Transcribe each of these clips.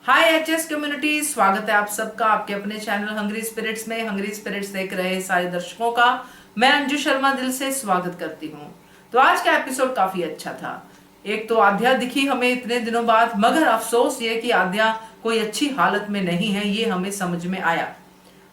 हाय HS community, स्वागत है आप सबका आपके अपने चैनल हंग्री स्पिरिट्स में। हंग्री स्पिरिट्स देख रहे सारे दर्शकों का मैं अंजू शर्मा दिल से स्वागत करती हूँ। तो आज का एपिसोड काफी अच्छा था। एक तो आद्या दिखी हमें इतने दिनों बाद, मगर अफसोस ये कि आद्या कोई अच्छी हालत में नहीं है, ये हमें समझ में आया।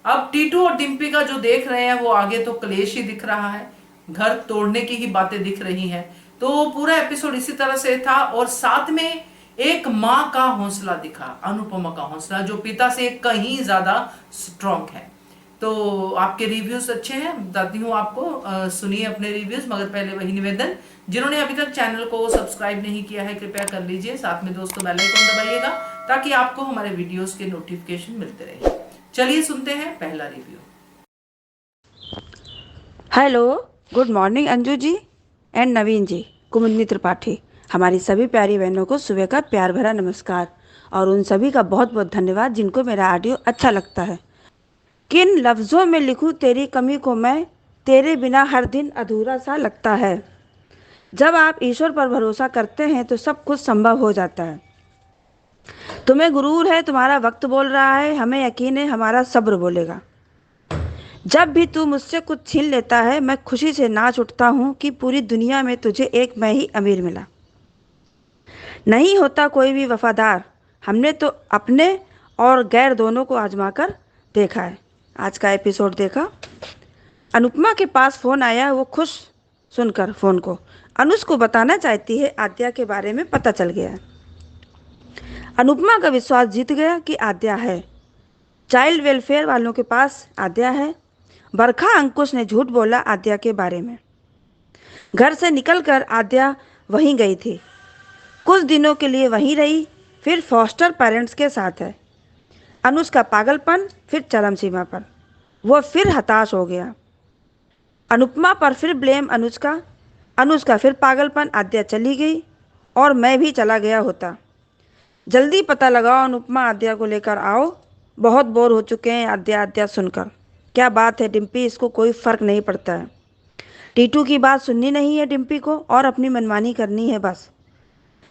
अब टीटू और डिम्पी का जो देख रहे हैं वो आगे तो क्लेश ही दिख रहा है, घर तोड़ने की ही बातें दिख रही हैं। तो पूरा एपिसोड इसी तरह से था और साथ में एक माँ का हौसला दिखा, अनुपमा का हौसला जो पिता से कहीं ज्यादा स्ट्रॉन्ग है। तो आपके रिव्यूज अच्छे हैं, बताती हूँ आपको, सुनिए अपने रिव्यूज। मगर पहले वही निवेदन, जिन्होंने अभी तक चैनल को सब्सक्राइब नहीं किया है कृपया कर लीजिए, साथ में दोस्तों बेल आइकन दबाइएगा ताकि आपको हमारे वीडियोस के नोटिफिकेशन मिलते रहे। चलिए सुनते हैं पहला review. Hello, good morning Anju ji and Naveen ji, Kumudini Tripathi. हमारी सभी प्यारी बहनों को सुबह का प्यार भरा नमस्कार और उन सभी का बहुत बहुत धन्यवाद जिनको मेरा ऑडियो अच्छा लगता है। किन लफ्ज़ों में लिखूं तेरी कमी को मैं, तेरे बिना हर दिन अधूरा सा लगता है। जब आप ईश्वर पर भरोसा करते हैं तो सब कुछ संभव हो जाता है। तुम्हें गुरूर है, तुम्हारा वक्त बोल रहा है, हमें यकीन है हमारा सब्र बोलेगा। जब भी तू मुझसे कुछ छीन लेता है मैं खुशी से नाच उठता हूँ कि पूरी दुनिया में तुझे एक मैं ही अमीर मिला। नहीं होता कोई भी वफादार, हमने तो अपने और गैर दोनों को आजमा कर देखा है। आज का एपिसोड देखा। अनुपमा के पास फ़ोन आया, वो खुश सुनकर फ़ोन को अनुज को बताना चाहती है। आद्या के बारे में पता चल गया। अनुपमा का विश्वास जीत गया कि आद्या है। चाइल्ड वेलफेयर वालों के पास आद्या है। बरखा अंकुश ने झूठ बोला आद्या के बारे में। घर से निकलकर आद्या वहीं गई थी, कुछ दिनों के लिए वहीं रही, फिर फॉस्टर पेरेंट्स के साथ है। अनुज का पागलपन फिर चरम सीमा पर, वो फिर हताश हो गया। अनुपमा पर फिर ब्लेम अनुज का फिर पागलपन। आद्या चली गई और मैं भी चला गया होता। जल्दी पता लगाओ अनुपमा, आद्या को लेकर आओ। बहुत बोर हो चुके हैं आद्या आद्या सुनकर। क्या बात है डिम्पी, इसको कोई फ़र्क नहीं पड़ता है। टीटू की बात सुननी नहीं है डिम्पी को और अपनी मनमानी करनी है बस।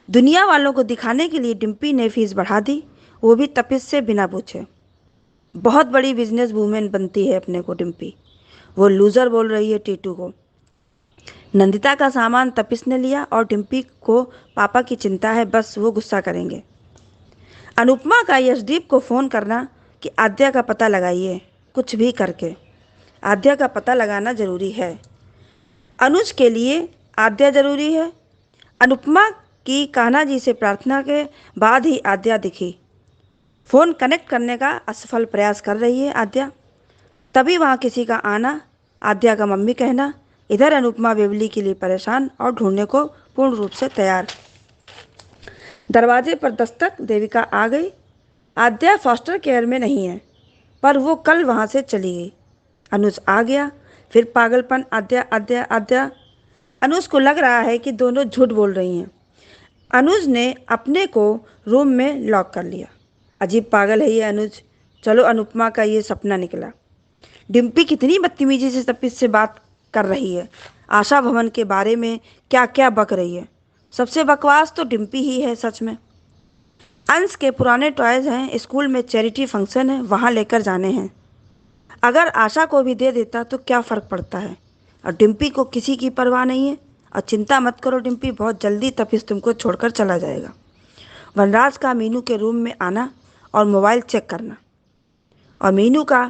दुनिया वालों को दिखाने के लिए डिम्पी ने फीस बढ़ा दी, वो भी तपिश से बिना पूछे। बहुत बड़ी बिजनेस वूमेन बनती है अपने को डिम्पी। वो लूज़र बोल रही है टीटू को। नंदिता का सामान तपिश ने लिया और डिम्पी को पापा की चिंता है, बस वो गुस्सा करेंगे। अनुपमा का यशदीप को फ़ोन करना कि आद्या का पता लगाइए, कुछ भी करके आद्या का पता लगाना ज़रूरी है। अनुज के लिए आद्या ज़रूरी है। अनुपमा की कान्हा जी से प्रार्थना के बाद ही आद्या दिखी। फ़ोन कनेक्ट करने का असफल प्रयास कर रही है आद्या, तभी वहाँ किसी का आना, आद्या का मम्मी कहना। इधर अनुपमा बेबली के लिए परेशान और ढूंढने को पूर्ण रूप से तैयार। दरवाजे पर दस्तक, देविका आ गई। आद्या फॉस्टर केयर में नहीं है, पर वो कल वहाँ से चली गई। अनुज आ गया, फिर पागलपन। आद्या आद्या आद्या। अनुज को लग रहा है कि दोनों झूठ बोल रही हैं। अनुज ने अपने को रूम में लॉक कर लिया। अजीब पागल है ये अनुज। चलो अनुपमा का ये सपना निकला। डिम्पी कितनी बदतमीजी से तपिश से बात कर रही है। आशा भवन के बारे में क्या क्या बक रही है। सबसे बकवास तो डिम्पी ही है सच में। अंश के पुराने टॉयज़ हैं, स्कूल में चैरिटी फंक्शन है, वहाँ लेकर जाने हैं। अगर आशा को भी दे देता तो क्या फ़र्क पड़ता है। और डिम्पी को किसी की परवाह नहीं है। और चिंता मत करो डिम्पी, बहुत जल्दी तपिश तुमको छोड़कर चला जाएगा। वनराज का मीनू के रूम में आना और मोबाइल चेक करना, और मीनू का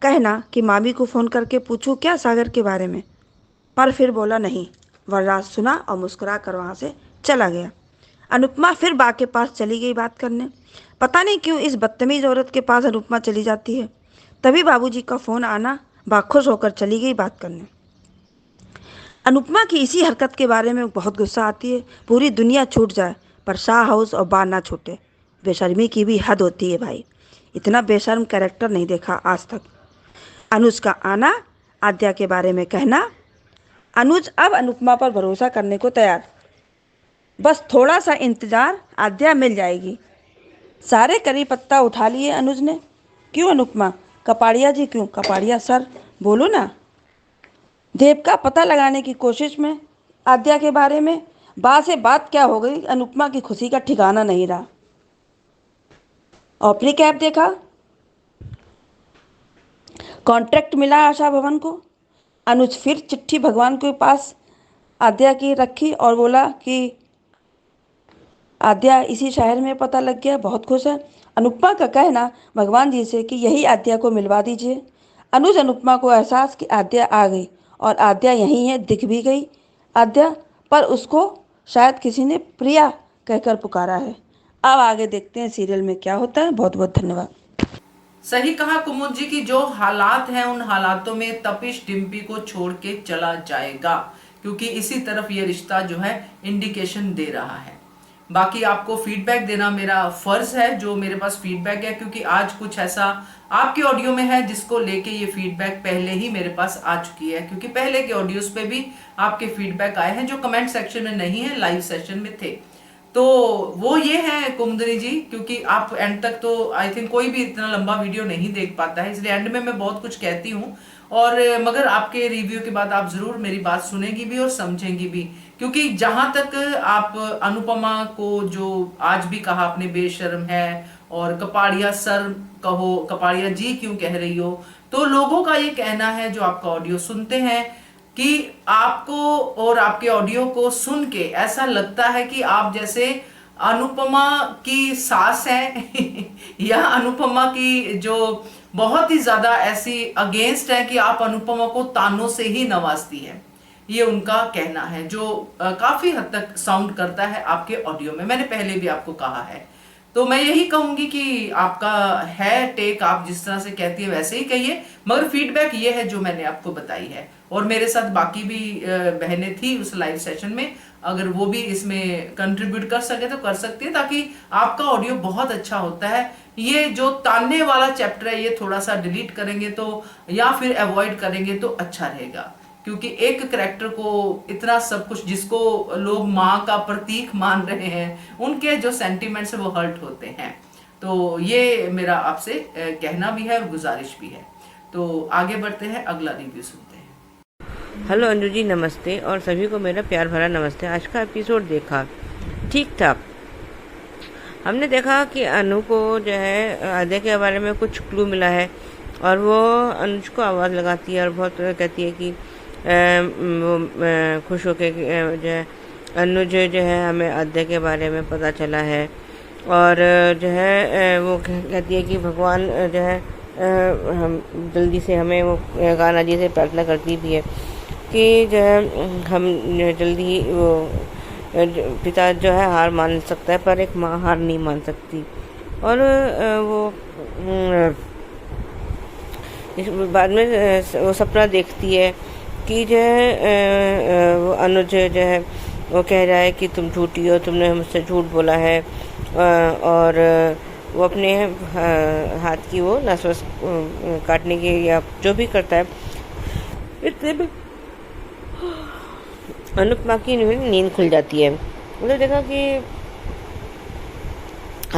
कहना कि मामी को फ़ोन करके पूछूं क्या सागर के बारे में, पर फिर बोला नहीं। वनराज सुना और मुस्कुरा कर वहाँ से चला गया। अनुपमा फिर बा के पास चली गई बात करने। पता नहीं क्यों इस बदतमीज औरत के पास अनुपमा चली जाती है। तभी बाबूजी का फ़ोन आना, बा खुश होकर चली गई बात करने। अनुपमा की इसी हरकत के बारे में बहुत गुस्सा आती है। पूरी दुनिया छूट जाए पर शाह हाउस और बार ना छूटे। बेशर्मी की भी हद होती है भाई, इतना बेशर्म कैरेक्टर नहीं देखा आज तक। अनुज का आना, आद्या के बारे में कहना। अनुज अब अनुपमा पर भरोसा करने को तैयार। बस थोड़ा सा इंतज़ार, आद्या मिल जाएगी। सारे करी पत्ता उठा लिए अनुज ने। क्यों अनुपमा? कपाड़िया जी क्यों? कपाड़िया सर बोलो ना। देव का पता लगाने की कोशिश में आद्या के बारे में बा से बात क्या हो गई। अनुपमा की खुशी का ठिकाना नहीं रहा। ऑपरी कैब देखा, कॉन्ट्रैक्ट मिला आशा भवन को। अनुज फिर चिट्ठी भगवान के पास आद्या की रखी और बोला कि आद्या इसी शहर में पता लग गया, बहुत खुश है। अनुपमा का कहना भगवान जी से कि यही आद्या को मिलवा दीजिए। अनुज अनुपमा को एहसास कि आद्या आ गई और आद्या यहीं है, दिख भी गई आद्या, पर उसको शायद किसी ने प्रिया कहकर पुकारा है। अब आगे देखते हैं सीरियल में क्या होता है। बहुत बहुत धन्यवाद। सही कहा कुमुद जी की जो हालात हैं उन हालातों में तपिश डिम्पी को छोड़ के चला जाएगा, क्योंकि इसी तरफ ये रिश्ता जो है इंडिकेशन दे रहा है। बाकी आपको फीडबैक देना मेरा फर्ज है, जो मेरे पास फीडबैक है, क्योंकि आज कुछ ऐसा आपके ऑडियो में है जिसको लेके ये फीडबैक पहले ही मेरे पास आ चुकी है, क्योंकि पहले के ऑडियोज पे भी आपके फीडबैक आए हैं जो कमेंट सेक्शन में नहीं है, लाइव सेशन में थे। तो वो ये है कुमुदनी जी, क्योंकि आप एंड तक तो आई थिंक कोई भी इतना लंबा वीडियो नहीं देख पाता है, इसलिए एंड में मैं बहुत कुछ कहती हूँ, और मगर आपके रिव्यू के बाद आप जरूर मेरी बात सुनेंगी भी और समझेंगी भी, क्योंकि जहां तक आप अनुपमा को जो आज भी कहा आपने बेशर्म है और कपाड़िया सर कहो, कपाड़िया जी क्यों कह रही हो, तो लोगों का ये कहना है जो आपका ऑडियो सुनते हैं कि आपको और आपके ऑडियो को सुन के ऐसा लगता है कि आप जैसे अनुपमा की सास है या अनुपमा की जो बहुत ही ज्यादा ऐसी अगेंस्ट है कि आप अनुपमा को तानों से ही नवाजती है। ये उनका कहना है, जो काफी हद तक साउंड करता है आपके ऑडियो में। मैंने पहले भी आपको कहा है, तो मैं यही कहूंगी कि आपका है टेक, आप जिस तरह से कहती है वैसे ही कहिए, मगर फीडबैक ये है जो मैंने आपको बताई है। और मेरे साथ बाकी भी बहनें थी उस लाइव सेशन में, अगर वो भी इसमें कंट्रीब्यूट कर सके तो कर सकती है, ताकि आपका ऑडियो बहुत अच्छा होता है। ये जो ताने वाला चैप्टर है ये थोड़ा सा डिलीट करेंगे तो, या फिर अवॉइड करेंगे तो अच्छा रहेगा, क्योंकि एक कैरेक्टर को इतना सब कुछ, जिसको लोग माँ का प्रतीक मान रहे हैं, उनके जो सेंटिमेंट्स है वो हर्ट होते हैं। तो ये मेरा आपसे कहना भी है और गुजारिश भी है। तो आगे बढ़ते हैं, अगला रिव्यू सुनते हैं। हेलो अंजू जी, नमस्ते, और सभी को मेरा प्यार भरा नमस्ते। आज का एपिसोड देखा, ठीक था। हमने देखा कि अनु को जो है आद्या के बारे में कुछ क्लू मिला है, और वो अनुज को आवाज़ लगाती है और बहुत कहती है कि वो खुश होके जो है अनुज जो है हमें आद्या के बारे में पता चला है, और जो है वो कहती है कि भगवान जो है हम जल्दी से हमें, वो गाना जी से प्रार्थना करती भी है कि जो है हम जल्दी वो पिता जो है हार मान सकता है, पर एक माँ हार नहीं मान सकती। और वो बाद में वो सपना देखती है कि जो है वो अनुज जो है वो कह रहा है कि तुम झूठी हो, तुमने मुझसे झूठ बोला है, और वो अपने हाथ की वो नस काटने की या जो भी करता है, इतने में अनुपमा की नींद खुल जाती है। मतलब देखा कि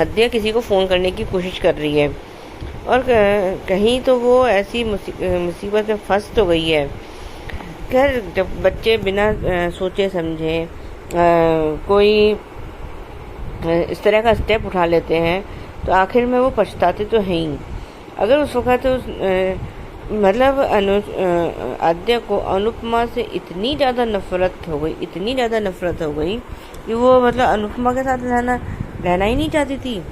आद्या किसी को फ़ोन करने की कोशिश कर रही है, और कहीं तो वो ऐसी मुसीबत में फंस तो गई है। खैर, जब बच्चे बिना सोचे समझे कोई इस तरह का स्टेप उठा लेते हैं तो आखिर में वो पछताते तो हैं ही। अगर उस वक़्त मतलब आद्या को अनुपमा से इतनी ज़्यादा नफ़रत हो गई कि वो मतलब अनुपमा के साथ रहना ही नहीं चाहती थी।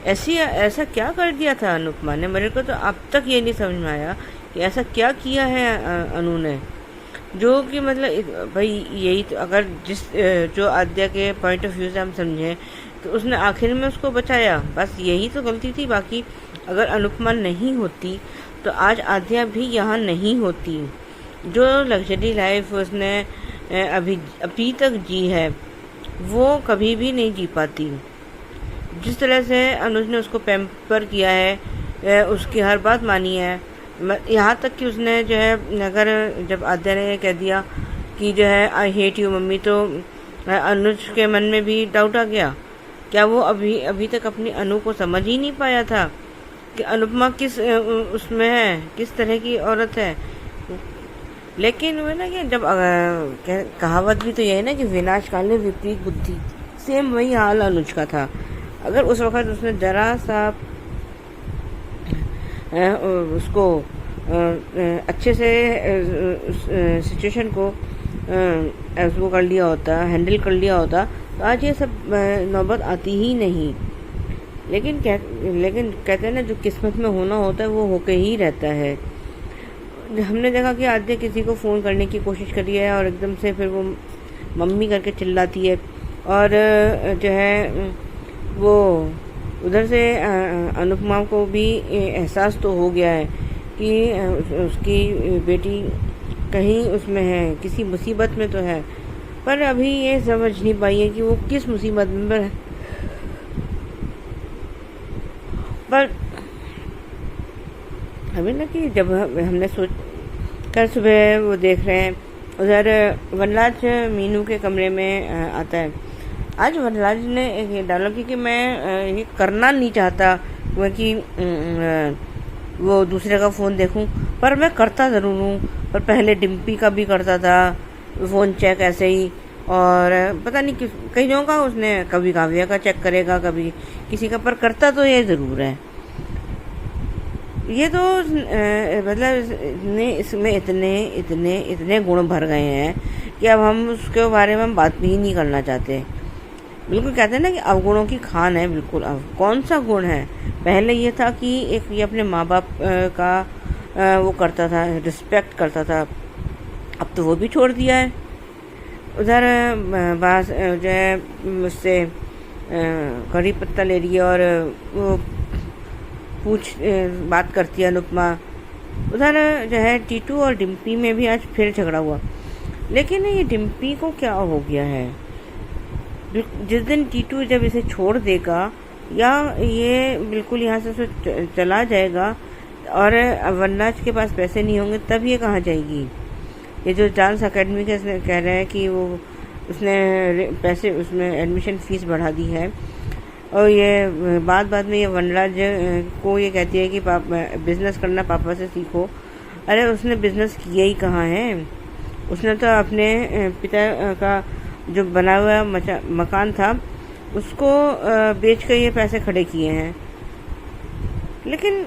ऐसा क्या कर दिया था अनुपमा ने? मेरे को तो अब तक ये नहीं समझ में आया कि ऐसा क्या किया है अनु ने, जो कि मतलब भाई यही तो, अगर जो आद्या के पॉइंट ऑफ व्यू से हम समझें तो उसने आखिर में उसको बचाया, बस यही तो गलती थी। बाकी अगर अनुपमा नहीं होती तो आज आद्या भी यहाँ नहीं होती। जो लग्जरी लाइफ उसने अभी तक जी है वो कभी भी नहीं जी पाती। जिस तरह से अनुज ने उसको पैम्पर किया है, उसकी हर बात मानी है, यहाँ तक कि उसने जो है, अगर जब आद्या ने कह दिया कि जो है आई हेट यू मम्मी, तो अनुज के मन में भी डाउट आ गया। क्या वो अभी तक अपनी अनु को समझ ही नहीं पाया था कि अनुपमा किस उसमें है, किस तरह की औरत है? लेकिन वो ना कि जब कहावत भी तो यही है ना कि विनाश काल में विपरीत बुद्धि, सेम वही हाल अनुज का था। अगर उस वक़्त उसने ज़रा सा उसको अच्छे से सिचुएशन को वो कर लिया होता, हैंडल कर लिया होता, तो आज ये सब नौबत आती ही नहीं। लेकिन कहते हैं ना, जो किस्मत में होना होता है वो होके ही रहता है। हमने देखा कि आद्या किसी को फ़ोन करने की कोशिश करी है और एकदम से फिर वो मम्मी करके चिल्लाती है, और जो है वो उधर से अनुपमा को भी एहसास तो हो गया है कि उसकी बेटी कहीं उसमें है, किसी मुसीबत में तो है, पर अभी ये समझ नहीं पाई है कि वो किस मुसीबत में है। पर हमें ना कि जब हमने कल सुबह वो देख रहे हैं, उधर वनराज मीनू के कमरे में आता है। आज वनराज ने ये डाला कि मैं ये करना नहीं चाहता कि वो दूसरे का फ़ोन देखूं, पर मैं करता ज़रूर हूँ। पर पहले डिम्पी का भी करता था फ़ोन चेक ऐसे ही, और पता नहीं कई जगहों का उसने, कभी काव्या का चेक करेगा, कभी किसी का, पर करता तो ये ज़रूर है। ये तो मतलब इसमें इतने गुण भर गए हैं कि अब हम उसके बारे में बात भी नहीं करना चाहते। बिल्कुल कहते हैं ना कि अवगुणों की खान है। बिल्कुल, अब कौन सा गुण है? पहले ये था कि एक ये अपने माँ बाप का वो करता था, रिस्पेक्ट करता था, अब तो वो भी छोड़ दिया है। उधर बास जो है मुझसे कड़ी पत्ता ले रही है और वो बात करती है अनुपमा। उधर जो है टीटू और डिम्पी में भी आज फिर झगड़ा हुआ। लेकिन ये डिम्पी को क्या हो गया है? जिस दिन टीटू जब इसे छोड़ देगा या ये बिल्कुल यहाँ से चला जाएगा और वनराज के पास पैसे नहीं होंगे, तब ये कहाँ जाएगी? ये जो डांस अकेडमी के कह रहे हैं कि वो उसने पैसे, उसमें एडमिशन फ़ीस बढ़ा दी है, और ये बाद में ये वनराज को ये कहती है कि बिज़नेस करना पापा से सीखो। अरे उसने बिज़नेस किया ही कहाँ है? उसने तो अपने पिता का जो बना हुआ मकान था उसको बेच कर ये पैसे खड़े किए हैं। लेकिन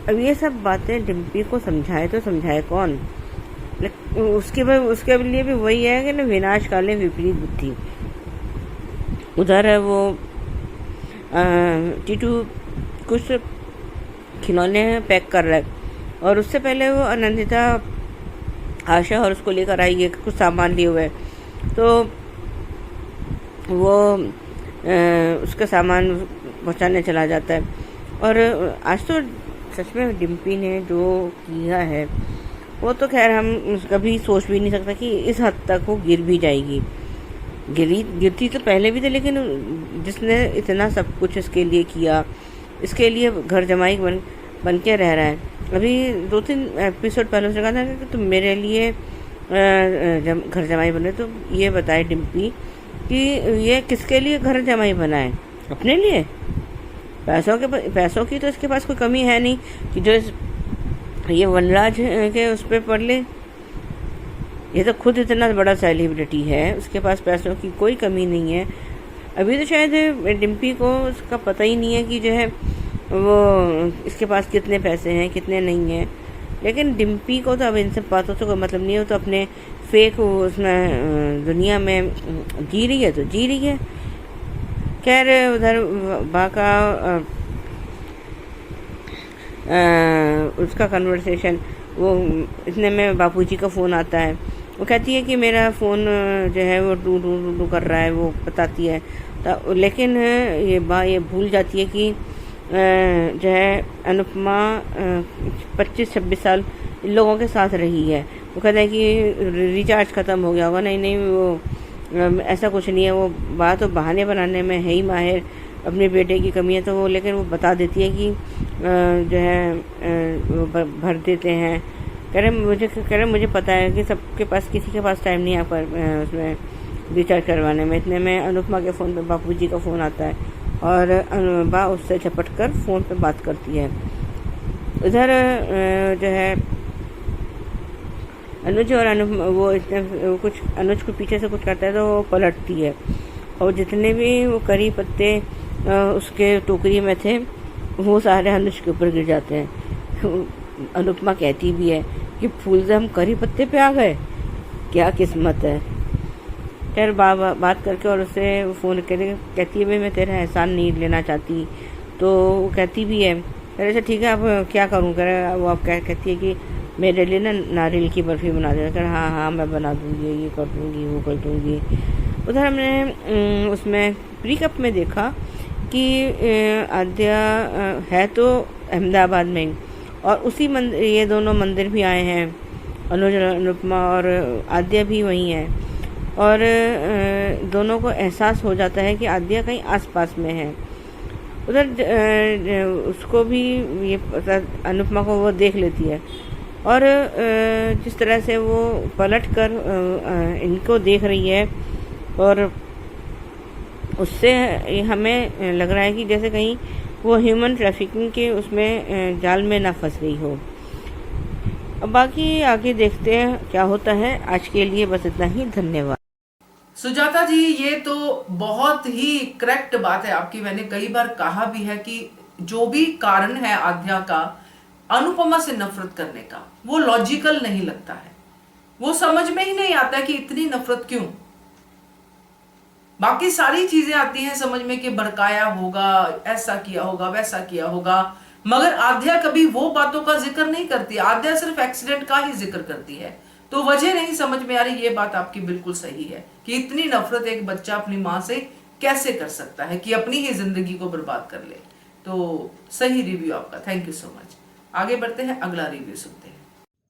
अब ये सब बातें डिम्पी को समझाए तो समझाए कौन? उसके लिए भी वही है कि ना, विनाश काले विपरीत बुद्धि। उधर है वो टीटू कुछ खिलौने पैक कर रहा है, और उससे पहले वो आनंदिता, आशा और उसको लेकर आई है कुछ सामान लिए हुए, तो वो उसका सामान पहुंचाने चला जाता है। और आज तो सच में डिम्पी ने जो किया है वो तो खैर हम कभी सोच भी नहीं सकता कि इस हद तक वो गिर भी जाएगी। गिरती तो पहले भी थी, लेकिन जिसने इतना सब कुछ इसके लिए किया, इसके लिए घर जमाई बन के रह रहा है। अभी 2-3 एपिसोड पहले उसने कहा था कि तुम मेरे लिए घर जमाई बने, तो ये बताए डिम्पी कि ये किसके लिए घर जमाई बना है? अपने लिए? पैसों की तो इसके पास कोई कमी है नहीं कि जो ये वनराज के उस पर पढ़ ले। ये तो खुद इतना बड़ा सेलिब्रिटी है, उसके पास पैसों की कोई कमी नहीं है। अभी तो शायद डिम्पी को उसका पता ही नहीं है कि जो है वो इसके पास कितने पैसे हैं, कितने नहीं हैं। लेकिन डिम्पी को तो अब इन सब बातों से कोई मतलब नहीं है। तो अपने फेक उसमें दुनिया में जी रही है तो जी रही है। खैर उधर बाका उसका कन्वर्सेशन, वो इतने में बापूजी का फ़ोन आता है। वो कहती है कि मेरा फ़ोन जो है वो टू कर रहा है, वो बताती है। तो लेकिन ये भूल जाती है कि जो है अनुपमा 25-26 साल इन लोगों के साथ रही है। वो कहता है कि रिचार्ज ख़त्म हो गया होगा। नहीं, वो ऐसा कुछ नहीं है। वो बात तो बहाने बनाने में है ही माहिर, अपने बेटे की कमी है तो वो, लेकिन वो बता देती है कि जो है वो भर देते हैं। कह रहे मुझे पता है कि सबके पास, किसी के पास टाइम नहीं है आपका उसमें रिचार्ज करवाने में। इतने में अनुपमा के फ़ोन पे बापूजी का फ़ोन आता है और अनुपमा उससे झपट कर फ़ोन पे बात करती है। उधर जो है अनुज और वो कुछ अनुज को पीछे से कुछ करता है तो वो पलटती है, और जितने भी वो करी पत्ते उसके टोकरी में थे वो सारे अनुज के ऊपर गिर जाते हैं। अनुपमा कहती भी है कि फूल से हम करी पत्ते पे आ गए, क्या किस्मत है। खैर बात करके और उससे फ़ोन करके कहती है भाई मैं तेरा एहसान नहीं लेना चाहती, तो वो कहती भी है कह अच्छा ठीक है अब क्या करूँ। कह रहे वो आप कहती है कि मेरे लिए ना नारियल की बर्फ़ी बना देना। कह हाँ हाँ मैं बना दूँगी, ये कर दूँगी, वो कर दूँगी। उधर हमने उसमें प्रीकप में देखा कि आद्या है तो अहमदाबाद में ही, और उसी मंदिर ये दोनों मंदिर भी आए हैं, अनुज अनुपमा और आद्या भी वहीं है, और दोनों को एहसास हो जाता है कि आद्या कहीं आसपास में है। उधर उसको भी ये अनुपमा को वो देख लेती है, और जिस तरह से वो पलट कर इनको देख रही है, और उससे हमें लग रहा है कि जैसे कहीं वो ह्यूमन ट्रैफिकिंग के उसमें जाल में ना फंस गई हो। अब बाकी आगे देखते हैं क्या होता है। आज के लिए बस इतना ही, धन्यवाद। सुजाता जी, ये तो बहुत ही करेक्ट बात है आपकी। मैंने कई बार कहा भी है कि जो भी कारण है आद्या का अनुपमा से नफरत करने का, वो लॉजिकल नहीं लगता है। वो समझ में ही नहीं आता कि इतनी नफरत क्यों। बाकी सारी चीजें आती हैं समझ में कि भड़काया होगा, ऐसा किया होगा, वैसा किया होगा, मगर आद्या कभी वो बातों का जिक्र नहीं करती। आद्या सिर्फ एक्सीडेंट का ही जिक्र करती है, तो वजह नहीं समझ में आ रही। ये बात आपकी बिल्कुल सही है कि इतनी नफरत एक बच्चा अपनी माँ से कैसे कर सकता है कि अपनी ही जिंदगी को बर्बाद कर ले। तो सही रिव्यू आपका, थैंक यू सो मच। आगे बढ़ते हैं, अगला रिव्यू सुनते हैं।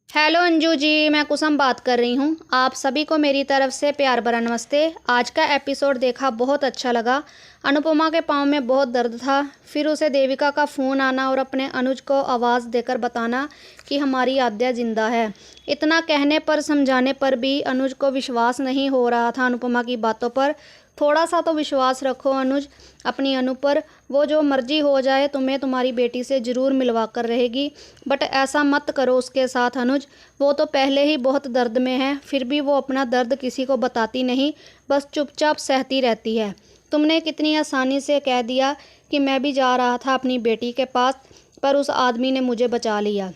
हेलो अंजू जी, मैं कुसुम बात कर रही हूँ। आप सभी को मेरी तरफ से प्यार भरा नमस्ते। आज का एपिसोड देखा, बहुत अच्छा लगा। अनुपमा के पाँव में बहुत दर्द था, फिर उसे देविका का फ़ोन आना और अपने अनुज को आवाज़ देकर बताना कि हमारी आद्या जिंदा है। इतना कहने पर, समझाने पर भी अनुज को विश्वास नहीं हो रहा था अनुपमा की बातों पर। थोड़ा सा तो विश्वास रखो अनुज अपनी अनु पर। वो जो मर्जी हो जाए, तुम्हें तुम्हारी बेटी से ज़रूर मिलवा कर रहेगी, बट ऐसा मत करो उसके साथ अनुज। वो तो पहले ही बहुत दर्द में है, फिर भी वो अपना दर्द किसी को बताती नहीं, बस चुपचाप सहती रहती है। तुमने कितनी आसानी से कह दिया कि मैं भी जा रहा था अपनी बेटी के पास, पर उस आदमी ने मुझे बचा लिया।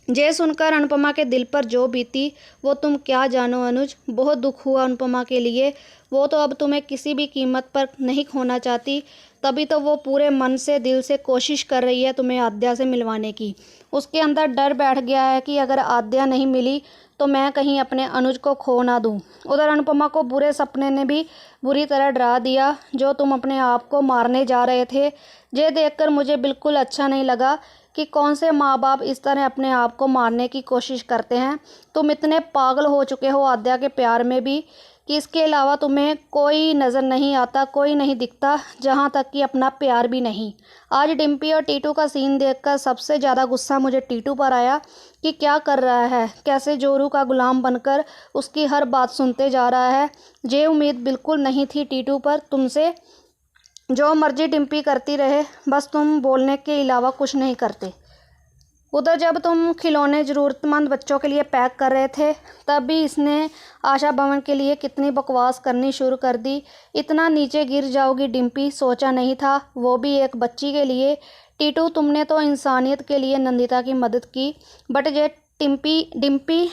ये सुनकर अनुपमा के दिल पर जो बीती वो तुम क्या जानो अनुज। बहुत दुख हुआ अनुपमा के लिए। वो तो अब तुम्हें किसी भी कीमत पर नहीं खोना चाहती, तभी तो वो पूरे मन से, दिल से कोशिश कर रही है तुम्हें आद्या से मिलवाने की। उसके अंदर डर बैठ गया है कि अगर आद्या नहीं मिली तो मैं कहीं अपने अनुज को खो ना दूँ। उधर अनुपमा को बुरे सपने ने भी बुरी तरह डरा दिया। जो तुम अपने आप को मारने जा रहे थे, ये देखकर मुझे बिल्कुल अच्छा नहीं लगा कि कौन से माँ बाप इस तरह अपने आप को मारने की कोशिश करते हैं। तुम इतने पागल हो चुके हो आद्या के प्यार में भी कि इसके अलावा तुम्हें कोई नज़र नहीं आता, कोई नहीं दिखता, जहाँ तक कि अपना प्यार भी नहीं। आज डिम्पी और टीटू का सीन देखकर सबसे ज़्यादा गुस्सा मुझे टीटू पर आया कि क्या कर रहा है, कैसे जोरू का गुलाम बनकर उसकी हर बात सुनते जा रहा है। ये उम्मीद बिल्कुल नहीं थी टीटू पर तुमसे। जो मर्जी डिम्पी करती रहे, बस तुम बोलने के अलावा कुछ नहीं करते। उधर जब तुम खिलौने ज़रूरतमंद बच्चों के लिए पैक कर रहे थे, तब भी इसने आशा भवन के लिए कितनी बकवास करनी शुरू कर दी। इतना नीचे गिर जाओगी डिम्पी, सोचा नहीं था, वो भी एक बच्ची के लिए। टीटू, तुमने तो इंसानियत के लिए नंदिता की मदद की, बट ये डिम्पी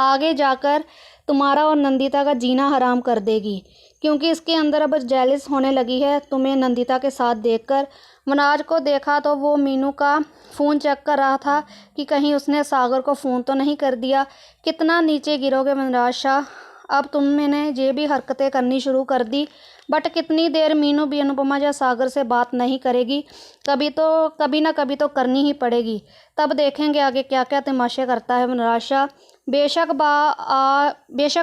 आगे जाकर तुम्हारा और नंदिता का जीना हराम कर देगी, क्योंकि इसके अंदर अब जेलस होने लगी है तुम्हें नंदिता के साथ देखकर। मनराज को देखा तो वो मीनू का फ़ोन चेक कर रहा था कि कहीं उसने सागर को फ़ोन तो नहीं कर दिया। कितना नीचे गिरोगे मनराज शाह। अब तुमने ये भी हरकतें करनी शुरू कर दी, बट कितनी देर मीनू भी अनुपमा या सागर से बात नहीं करेगी। कभी ना कभी तो करनी ही पड़ेगी। तब देखेंगे आगे क्या क्या तमाशे करता है मनराज शाह। बेशक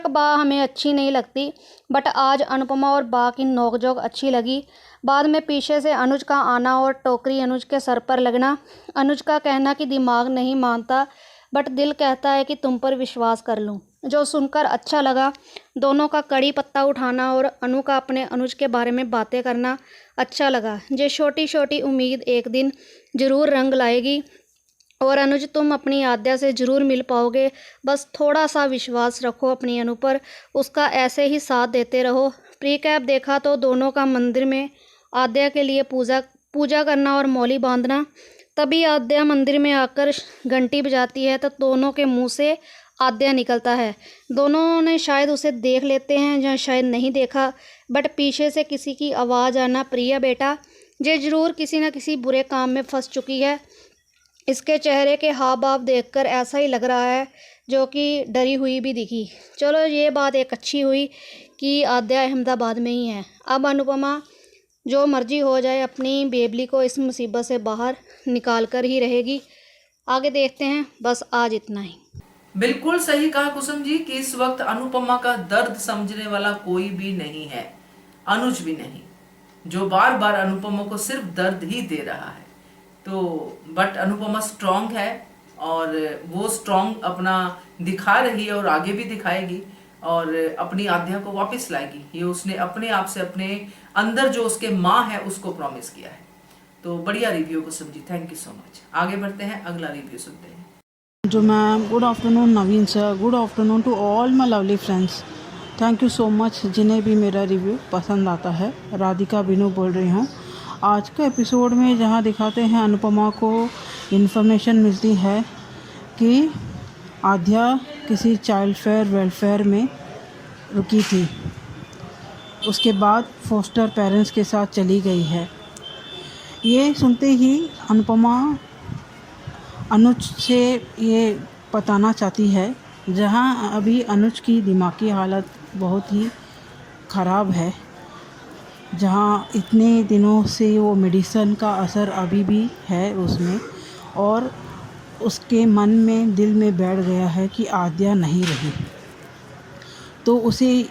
बा हमें अच्छी नहीं लगती, बट आज अनुपमा और बा की नोकझोंक अच्छी लगी। बाद में पीछे से अनुज का आना और टोकरी अनुज के सर पर लगना। अनुज का कहना कि दिमाग नहीं मानता, बट दिल कहता है कि तुम पर विश्वास कर लूं, जो सुनकर अच्छा लगा। दोनों का कड़ी पत्ता उठाना और अनु का अपने अनुज के बारे में बातें करना अच्छा लगा। ये छोटी छोटी उम्मीद एक दिन ज़रूर रंग लाएगी और अनुज तुम अपनी आद्या से ज़रूर मिल पाओगे। बस थोड़ा सा विश्वास रखो अपनी अनु पर, उसका ऐसे ही साथ देते रहो। प्री कैप देखा तो दोनों का मंदिर में आद्या के लिए पूजा करना और मौली बांधना। तभी आद्या मंदिर में आकर घंटी बजाती है तो दोनों के मुंह से आद्या निकलता है। दोनों ने शायद उसे देख लेते हैं या शायद नहीं देखा, बट पीछे से किसी की आवाज़ आना, प्रिया बेटा, ये ज़रूर किसी न किसी बुरे काम में फंस चुकी है। इसके चेहरे के हाव भाव देखकर ऐसा ही लग रहा है, जो कि डरी हुई भी दिखी। चलो ये बात एक अच्छी हुई कि आद्या अहमदाबाद में ही है। अब अनुपमा जो मर्जी हो जाए अपनी बेबली को इस मुसीबत से बाहर निकाल कर ही रहेगी। आगे देखते हैं, बस आज इतना ही। बिल्कुल सही कहा कुसुम जी कि इस वक्त अनुपमा का दर्द समझने वाला कोई भी नहीं है, अनुज भी नहीं, जो बार बार अनुपमा को सिर्फ दर्द ही दे रहा है। तो बट अनुपमा स्ट्रांग है और वो स्ट्रांग अपना दिखा रही है और आगे भी दिखाएगी और अपनी आद्या को वापस लाएगी। ये उसने अपने आप से, अपने अंदर जो उसके माँ है उसको प्रॉमिस किया है। तो बढ़िया review Kusum ji, thank you so much. आगे बढ़ते हैं, अगला रिव्यू सुनते हैं। जो ma'am, good afternoon Naveen sir, good afternoon to all my lovely friends. Thank you so much जिन्हें भी मेरा रिव्यू पसंद आता है। राधिका बिनू बोल रही हूँ। आज के एपिसोड में जहाँ दिखाते हैं अनुपमा को इन्फॉर्मेशन मिलती है कि आद्या किसी चाइल्ड वेलफेयर में रुकी थी, उसके बाद फोस्टर पेरेंट्स के साथ चली गई है। ये सुनते ही अनुपमा अनुज से ये बताना चाहती है, जहाँ अभी अनुज की दिमागी हालत बहुत ही ख़राब है, जहाँ इतने दिनों से वो मेडिसिन का असर अभी भी है उसमें, और उसके मन में, दिल में बैठ गया है कि आद्या नहीं रही। तो उसे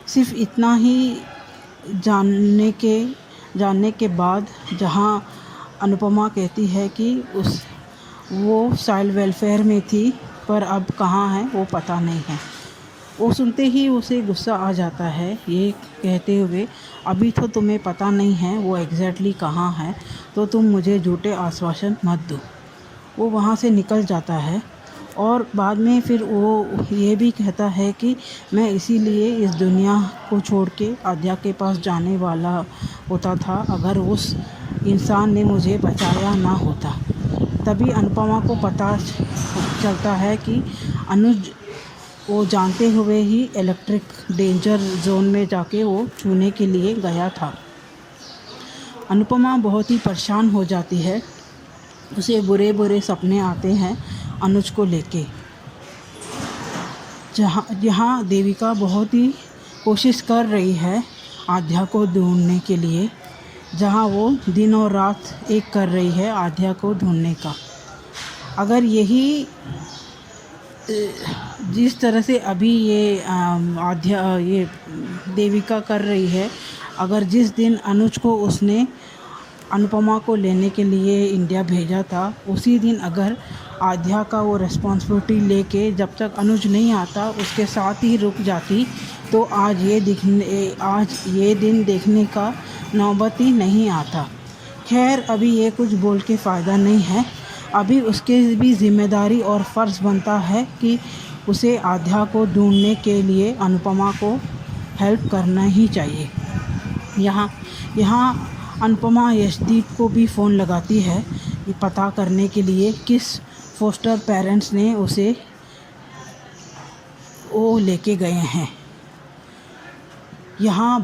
सिर्फ इतना ही जानने के बाद जहाँ अनुपमा कहती है कि वो चाइल्ड वेलफेयर में थी पर अब कहाँ है वो पता नहीं है, वो सुनते ही उसे गुस्सा आ जाता है, ये कहते हुए अभी तो तुम्हें पता नहीं है वो एग्जैक्टली कहाँ है, तो तुम मुझे झूठे आश्वासन मत दो। वो वहाँ से निकल जाता है और बाद में फिर वो ये भी कहता है कि मैं इसीलिए इस दुनिया को छोड़ के आद्या के पास जाने वाला होता था, अगर उस इंसान ने मुझे बचाया ना होता। तभी अनुपमा को पता चलता है कि अनुज वो जानते हुए ही इलेक्ट्रिक डेंजर जोन में जाके वो छूने के लिए गया था। अनुपमा बहुत ही परेशान हो जाती है, उसे बुरे बुरे सपने आते हैं अनुज को लेके। जहाँ देविका बहुत ही कोशिश कर रही है आद्या को ढूंढने के लिए, जहाँ वो दिन और रात एक कर रही है आद्या को ढूंढने का। अगर यही जिस तरह से अभी ये देविका कर रही है, अगर जिस दिन अनुज को उसने अनुपमा को लेने के लिए इंडिया भेजा था, उसी दिन अगर आद्या का वो रिस्पॉन्सिबिलिटी लेके जब तक अनुज नहीं आता उसके साथ ही रुक जाती, तो आज ये दिन देखने का नौबत ही नहीं आता। खैर, अभी ये कुछ बोल के फ़ायदा नहीं है, अभी उसके भी ज़िम्मेदारी और फ़र्ज़ बनता है कि उसे आद्या को ढूंढने के लिए अनुपमा को हेल्प करना ही चाहिए। यहाँ अनुपमा यशदीप को भी फ़ोन लगाती है ये पता करने के लिए किस फोस्टर पेरेंट्स ने उसे वो लेके गए हैं। यहाँ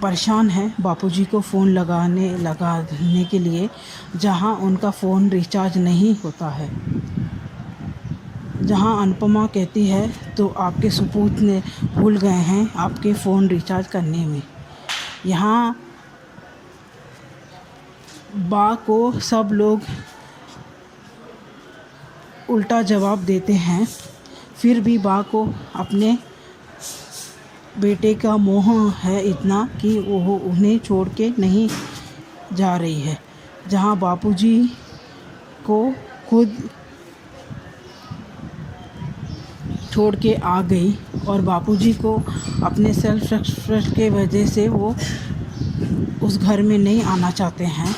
परेशान है बापूजी को फ़ोन लगाने के लिए, जहाँ उनका फ़ोन रिचार्ज नहीं होता है। जहाँ अनुपमा कहती है तो आपके सपूत ने भूल गए हैं आपके फ़ोन रिचार्ज करने में। यहाँ बा को सब लोग उल्टा जवाब देते हैं, फिर भी बा को अपने बेटे का मोह है इतना कि वो उन्हें छोड़ के नहीं जा रही है। जहाँ बापूजी को खुद छोड़ के आ गई और बापूजी को अपने सेल्फ रेस्पेक्ट के वजह से वो उस घर में नहीं आना चाहते हैं,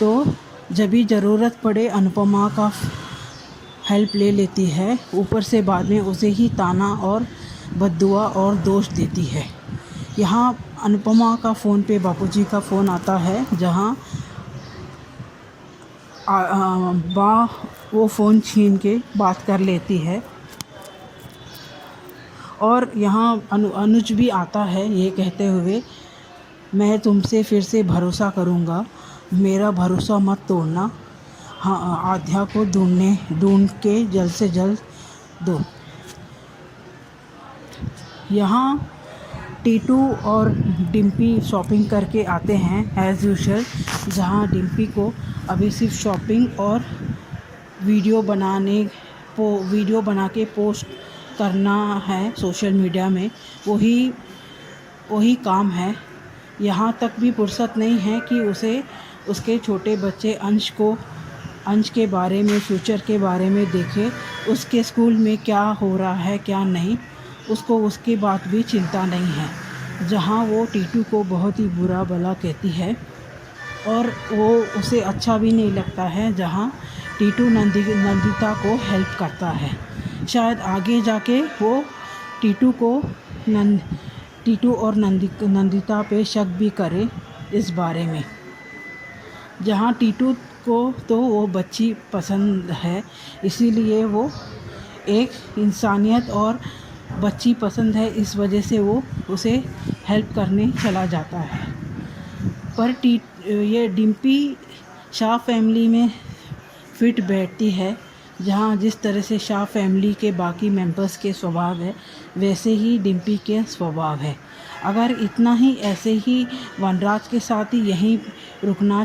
तो जब भी ज़रूरत पड़े अनुपमा का हेल्प ले लेती है, ऊपर से बाद में उसे ही ताना और बद्दुआ और दोष देती है। यहाँ अनुपमा का फ़ोन पे बापूजी का फ़ोन आता है, जहाँ बा वो फ़ोन छीन के बात कर लेती है। और यहाँ अनुज भी आता है ये कहते हुए, मैं तुमसे फिर से भरोसा करूँगा, मेरा भरोसा मत तोड़ना। हाँ, आध्या को ढूंढ के जल्द से जल्द दो। यहाँ टीटू और डिम्पी शॉपिंग करके आते हैं एज़ यूजुअल, जहाँ डिम्पी को अभी सिर्फ शॉपिंग और वीडियो बना के पोस्ट करना है सोशल मीडिया में, वही काम है। यहाँ तक भी फुर्सत नहीं है कि उसे उसके छोटे बच्चे अंश के बारे में, फ्यूचर के बारे में देखे, उसके स्कूल में क्या हो रहा है क्या नहीं, उसको उसकी बात भी चिंता नहीं है। जहाँ वो टीटू को बहुत ही बुरा भला कहती है और वो उसे अच्छा भी नहीं लगता है, जहाँ टीटू नंदिता को हेल्प करता है। शायद आगे जाके वो टीटू और नंदिता पे शक भी करे इस बारे में। जहाँ टीटू को तो वो बच्ची पसंद है, इसीलिए वो एक इंसानियत और बच्ची पसंद है, इस वजह से वो उसे हेल्प करने चला जाता है। पर ये डिम्पी शाह फैमिली में फिट बैठती है, जहाँ जिस तरह से शाह फैमिली के बाकी मेंबर्स के स्वभाव है, वैसे ही डिम्पी के स्वभाव है। अगर इतना ही ऐसे ही वनराज के साथ ही यहीं रुकना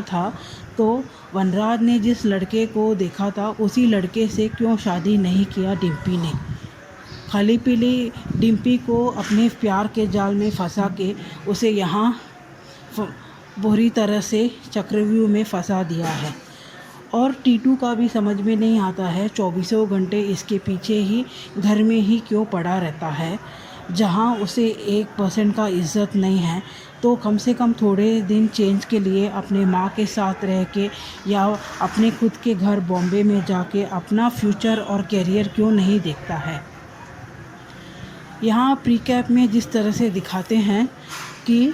था, तो वनराज ने जिस लड़के को देखा था उसी लड़के से क्यों शादी नहीं किया डिम्पी ने। खाली पीली डिम्पी को अपने प्यार के जाल में फंसा के उसे यहाँ बुरी तरह से चक्रव्यूह में फंसा दिया है। और टीटू का भी समझ में नहीं आता है, 24 घंटे इसके पीछे ही घर में ही क्यों पड़ा रहता है। जहाँ उसे 1% का इज़्ज़त नहीं है, तो कम से कम थोड़े दिन चेंज के लिए अपने माँ के साथ रह के या अपने खुद के घर बॉम्बे में जाके अपना फ्यूचर और करियर क्यों नहीं देखता है। यहाँ प्रीकैप में जिस तरह से दिखाते हैं कि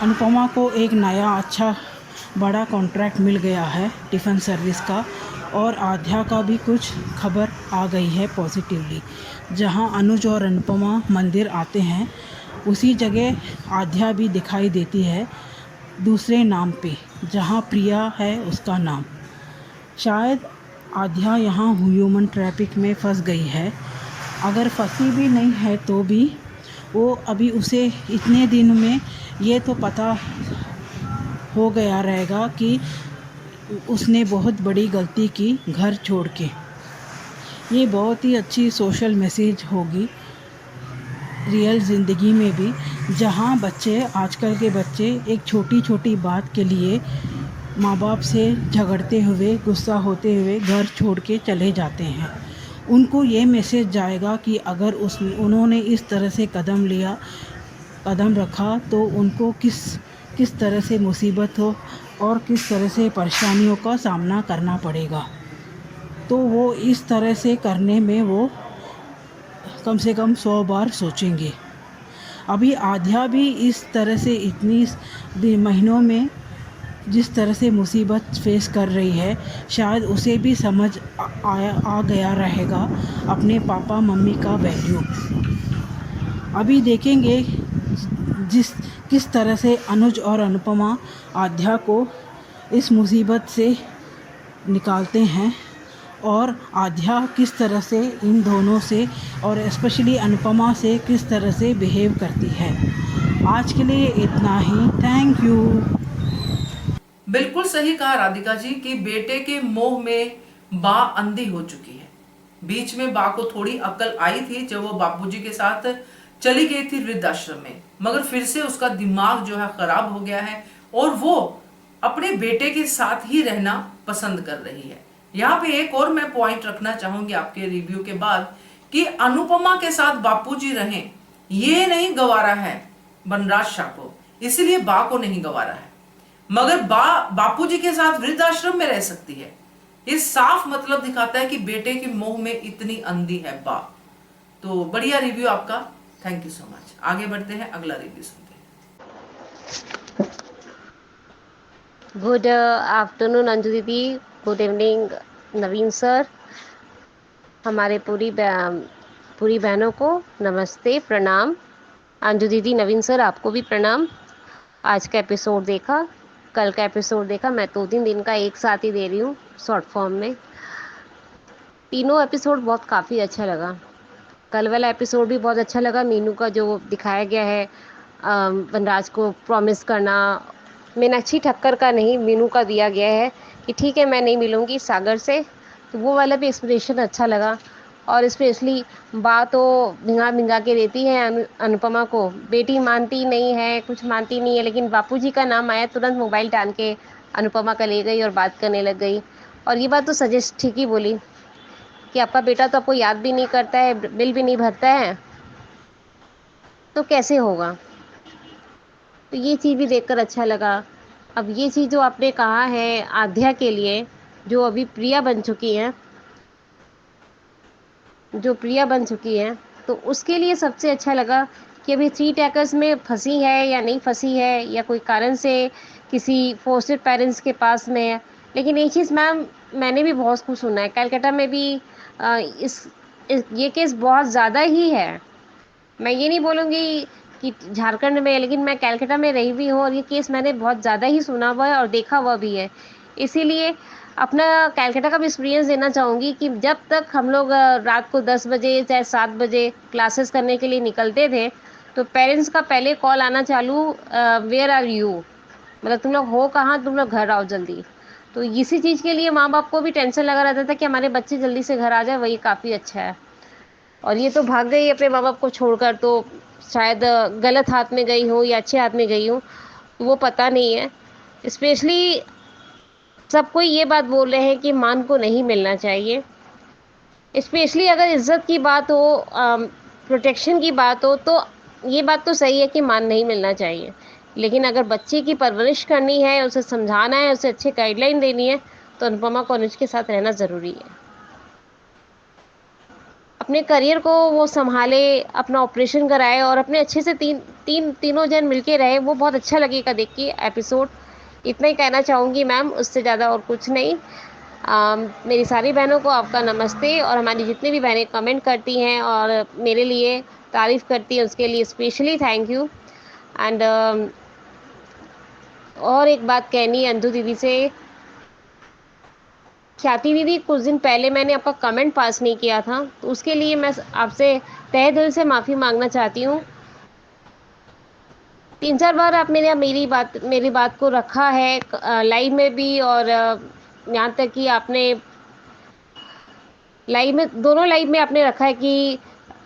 अनुपमा को एक नया अच्छा बड़ा कॉन्ट्रैक्ट मिल गया है टिफ़िन सर्विस का, और आध्या का भी कुछ खबर आ गई है पॉजिटिवली। जहां अनुज और अनुपमा मंदिर आते हैं, उसी जगह आध्या भी दिखाई देती है दूसरे नाम पे, जहां प्रिया है उसका नाम। शायद आध्या यहाँ ह्यूमन ट्रैफिक में फंस गई है। अगर फंसी भी नहीं है तो भी वो अभी उसे इतने दिन में ये तो पता हो गया रहेगा कि उसने बहुत बड़ी गलती की घर छोड़ के। ये बहुत ही अच्छी सोशल मैसेज होगी रियल ज़िंदगी में भी, जहाँ बच्चे आजकल के बच्चे एक छोटी छोटी बात के लिए माँ बाप से झगड़ते हुए, गुस्सा होते हुए घर छोड़ के चले जाते हैं। उनको ये मैसेज जाएगा कि अगर उन्होंने इस तरह से कदम रखा तो उनको किस तरह से मुसीबत हो और किस तरह से परेशानियों का सामना करना पड़ेगा। तो वो इस तरह से करने में वो कम से कम 100 बार सोचेंगे। अभी आध्या भी इस तरह से इतनी महीनों में जिस तरह से मुसीबत फेस कर रही है, शायद उसे भी समझ आ गया रहेगा अपने पापा मम्मी का वैल्यू। अभी देखेंगे किस तरह से अनुज और अनुपमा आध्या को इस मुसीबत से निकालते हैं, और आध्या किस तरह से इन दोनों से और स्पेशली अनुपमा से किस तरह से बिहेव करती है। आज के लिए इतना ही। Thank you. बिल्कुल सही कहा राधिका जी कि बेटे के मोह में बा अंधी हो चुकी है। बीच में बा को थोड़ी अकल आई थी जब वो बापूजी के साथ चली गई थी वृद्धाश्रम में, मगर फिर से उसका दिमाग जो है खराब हो गया है और वो अपने बेटे के साथ ही रहना पसंद कर रही है। यहाँ पे एक और मैं पॉइंट रखना चाहूंगी आपके रिव्यू के बाद कि अनुपमा के साथ बापूजी रहें, ये नहीं गवारा है वनराज शाह को, इसलिए बा को नहीं गवारा है, मगर बापूजी के साथ वृद्धाश्रम में रह सकती है। इस साफ मतलब दिखाता है कि बेटे के मोह में इतनी अंधी है बा। तो बढ़िया रिव्यू आपका, थैंक यू सो मच। आगे बढ़ते हैं, अगला रिव्यू सुनते हैं। गुड आफ्टरनून अंजू दीदी, गुड इवनिंग नवीन सर, हमारे पूरी बहनों को नमस्ते, प्रणाम। अंजू दीदी, नवीन सर, आपको भी प्रणाम। आज का एपिसोड देखा, कल का एपिसोड देखा, मैं 2-3 दिन का एक साथ ही दे रही हूँ शॉर्ट फॉर्म में। तीनों एपिसोड बहुत काफ़ी अच्छा लगा। कल वाला एपिसोड भी बहुत अच्छा लगा। मीनू का जो दिखाया गया है, वनराज को प्रॉमिस करना, मीनाक्षी ठक्कर का नहीं, मीनू का दिया गया है कि ठीक है मैं नहीं मिलूँगी सागर से, तो वो वाला भी एक्सप्रेशन अच्छा लगा। और स्पेशली बात वो भिंगा भिंगा के देती है अनुपमा को, बेटी मानती नहीं है, कुछ मानती नहीं है, लेकिन बापूजी का नाम आया तुरंत मोबाइल टान के अनुपमा का ले गई और बात करने लग गई। और ये बात तो सजेस्ट ठीक ही बोली कि आपका बेटा तो आपको याद भी नहीं करता है, बिल भी नहीं भरता है, तो कैसे होगा। तो ये चीज़ भी देखकर अच्छा लगा। अब ये चीज़ जो आपने कहा है आध्या के लिए, जो अभी प्रिया बन चुकी हैं, तो उसके लिए सबसे अच्छा लगा कि अभी 3 टैकर्स में फंसी है या नहीं फंसी है, या कोई कारण से किसी फोर्स्ड पेरेंट्स के पास में है। लेकिन एक चीज़ मैम, मैंने भी बहुत कुछ सुना है कलकत्ता में भी, ये केस बहुत ज़्यादा ही है। मैं ये नहीं बोलूँगी कि झारखंड में, लेकिन मैं कलकत्ता में रही भी हूँ और ये केस मैंने बहुत ज़्यादा ही सुना हुआ है और देखा हुआ भी है। इसीलिए अपना कलकत्ता का भी एक्सपीरियंस देना चाहूँगी कि जब तक हम लोग रात को 10 बजे चाहे 7 बजे क्लासेस करने के लिए निकलते थे, तो पेरेंट्स का पहले कॉल आना चालू, वेयर आर यू, मतलब तुम लोग हो कहाँ, तुम लोग घर आओ जल्दी। तो इसी चीज़ के लिए माँ बाप को भी टेंशन लगा रहता था कि हमारे बच्चे जल्दी से घर आ जाए, वही काफ़ी अच्छा है। और ये तो भाग गई अपने माँ बाप को छोड़कर, तो शायद गलत हाथ में गई हो या अच्छे हाथ में गई हो, तो वो पता नहीं है। स्पेशली सब कोई ये बात बोल रहे हैं कि मान को नहीं मिलना चाहिए। स्पेशली अगर इज्जत की बात हो, प्रोटेक्शन की बात हो, तो ये बात तो सही है कि मान नहीं मिलना चाहिए। लेकिन अगर बच्चे की परवरिश करनी है, उसे समझाना है, उसे अच्छे गाइडलाइन देनी है, तो अनुपमा को अनुज के साथ रहना ज़रूरी है। अपने करियर को वो संभाले, अपना ऑपरेशन कराए और अपने अच्छे से तीनों जन मिलके रहे, वो बहुत अच्छा लगेगा देख के एपिसोड। इतना ही कहना चाहूँगी मैम, उससे ज़्यादा और कुछ नहीं। मेरी सारी बहनों को आपका नमस्ते, और हमारी जितनी भी बहनें कमेंट करती हैं और मेरे लिए तारीफ़ करती हैं, उसके लिए स्पेशली थैंक यू। एंड और एक बात कहनी है अंजू दीदी से, ख्याति दीदी, कुछ दिन पहले मैंने आपका कमेंट पास नहीं किया था, तो उसके लिए मैं आपसे तहे दिल से माफ़ी मांगना चाहती हूँ। 3-4 बार आप मेरी बात को रखा है लाइव में भी, और यहाँ तक कि आपने दोनों लाइव में आपने रखा है कि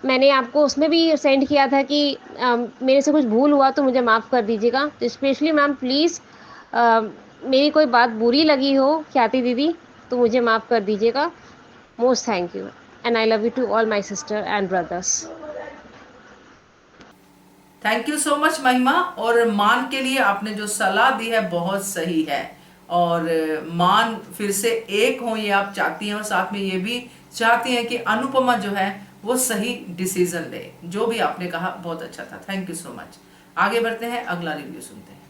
मैंने आपको उसमें भी सेंड किया था कि मेरे से कुछ भूल हुआ तो मुझे माफ़ कर दीजिएगा। तो स्पेशली मैम प्लीज़, मेरी कोई बात बुरी लगी हो ख्याति दीदी, तो मुझे माफ़ कर दीजिएगा। Most thank you, and I love you to all my sister and brothers. Thank you so much Mahima. और मान के लिए आपने जो सलाह दी है बहुत सही है, और मान फिर से एक हो ये आप चाहती हैं, और साथ में ये भी चाहती हैं कि अनुपमा जो है वो सही डिसीजन ले। जो भी आपने कहा बहुत अच्छा था, थैंक यू सो मच। आगे बढ़ते हैं, अगला रिव्यू सुनते हैं।